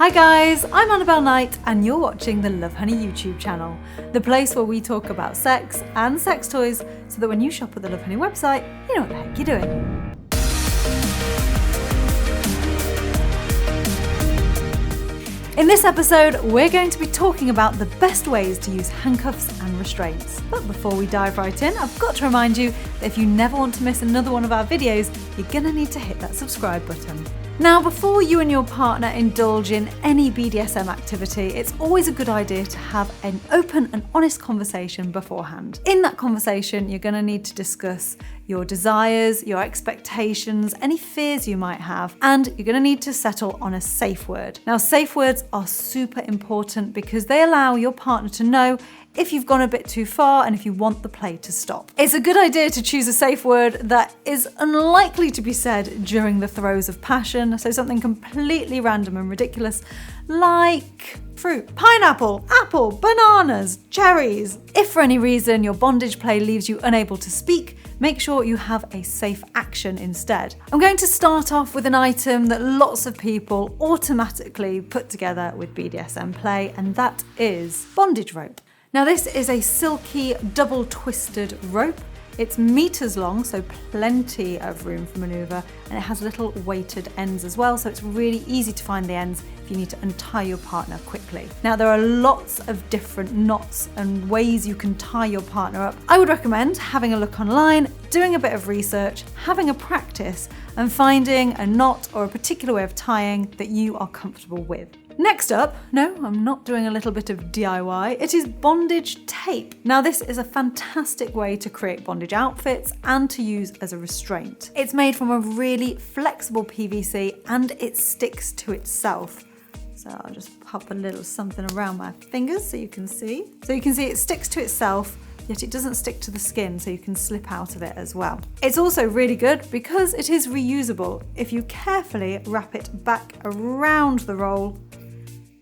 Hi guys, I'm Annabelle Knight and you're watching the Lovehoney YouTube channel, the place where we talk about sex and sex toys so that when you shop at the Lovehoney website, you know what the heck you're doing. In this episode, we're going to be talking about the best ways to use handcuffs and restraints. But before we dive right in, I've got to remind you that if you never want to miss another one of our videos, you're gonna need to hit that subscribe button. Now, before you and your partner indulge in any BDSM activity, it's always a good idea to have an open and honest conversation beforehand. In that conversation, you're going to need to discuss your desires, your expectations, any fears you might have, and you're going to need to settle on a safe word. Now, safe words are super important because they allow your partner to know if you've gone a bit too far and if you want the play to stop. It's a good idea to choose a safe word that is unlikely to be said during the throes of passion, so something completely random and ridiculous like fruit, pineapple, apple, bananas, cherries. If for any reason your bondage play leaves you unable to speak, make sure you have a safe action instead. I'm going to start off with an item that lots of people automatically put together with BDSM play, and that is bondage rope. Now this is a silky double twisted rope. It's meters long, so plenty of room for maneuver, and it has little weighted ends as well, so it's really easy to find the ends if you need to untie your partner quickly. Now there are lots of different knots and ways you can tie your partner up. I would recommend having a look online, doing a bit of research, having a practice, and finding a knot or a particular way of tying that you are comfortable with. Next up, no, I'm not doing a little bit of DIY, it is bondage tape. Now this is a fantastic way to create bondage outfits and to use as a restraint. It's made from a really flexible PVC and it sticks to itself. So I'll just pop a little something around my fingers so you can see. So you can see it sticks to itself, yet it doesn't stick to the skin, so you can slip out of it as well. It's also really good because it is reusable. If you carefully wrap it back around the roll,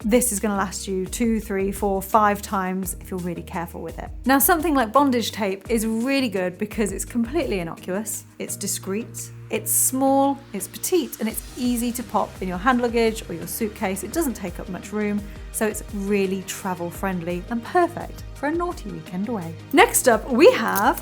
this is going to last you 2, 3, 4, 5 times if you're really careful with it. Now, something like bondage tape is really good because it's completely innocuous, it's discreet, it's small, it's petite, and it's easy to pop in your hand luggage or your suitcase. It doesn't take up much room, so it's really travel friendly and perfect for a naughty weekend away. Next up, we have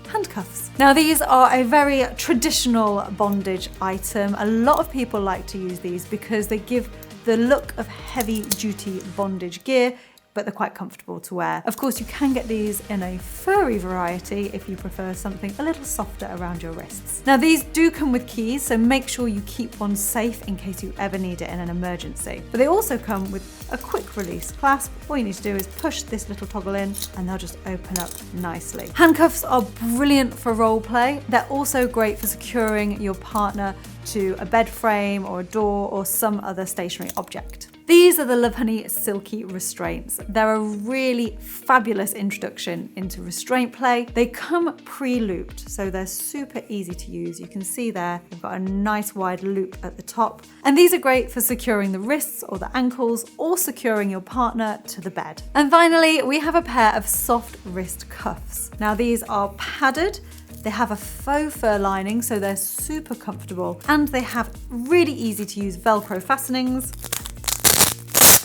handcuffs. Now these are a very traditional bondage item. A lot of people like to use these because they give the look of heavy duty bondage gear, but they're quite comfortable to wear. Of course, you can get these in a furry variety if you prefer something a little softer around your wrists. Now these do come with keys, so make sure you keep one safe in case you ever need it in an emergency. But they also come with a quick release clasp. All you need to do is push this little toggle in and they'll just open up nicely. Handcuffs are brilliant for role play. They're also great for securing your partner to a bed frame or a door or some other stationary object. These are the Lovehoney Silky Restraints. They're a really fabulous introduction into restraint play. They come pre-looped, so they're super easy to use. You can see there, they've got a nice wide loop at the top. And these are great for securing the wrists or the ankles or securing your partner to the bed. And finally, we have a pair of soft wrist cuffs. Now these are padded. They have a faux fur lining, so they're super comfortable, and they have really easy to use Velcro fastenings,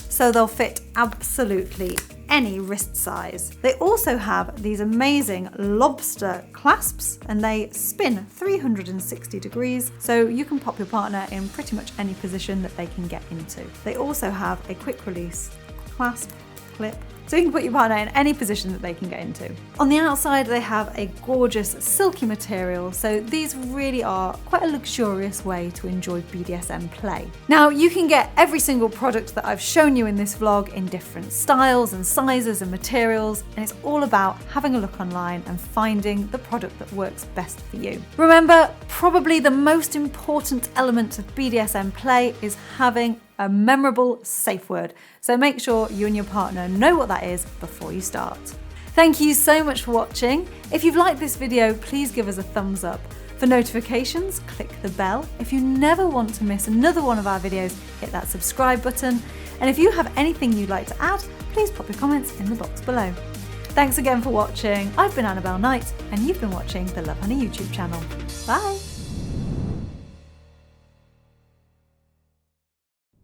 so they'll fit absolutely any wrist size. They also have these amazing lobster clasps, and they spin 360 degrees, so you can pop your partner in pretty much any position that they can get into. They also have a quick release clasp clip, so you can put your partner in any position that they can get into. On the outside, they have a gorgeous silky material, so these really are quite a luxurious way to enjoy BDSM play. Now, you can get every single product that I've shown you in this vlog in different styles and sizes and materials, and it's all about having a look online and finding the product that works best for you. Remember, probably the most important element of BDSM play is having a memorable safe word. So make sure you and your partner know what that is before you start. Thank you so much for watching. If you've liked this video, please give us a thumbs up. For notifications, click the bell. If you never want to miss another one of our videos, hit that subscribe button. And if you have anything you'd like to add, please pop your comments in the box below. Thanks again for watching. I've been Annabelle Knight, and you've been watching the Lovehoney YouTube channel. Bye.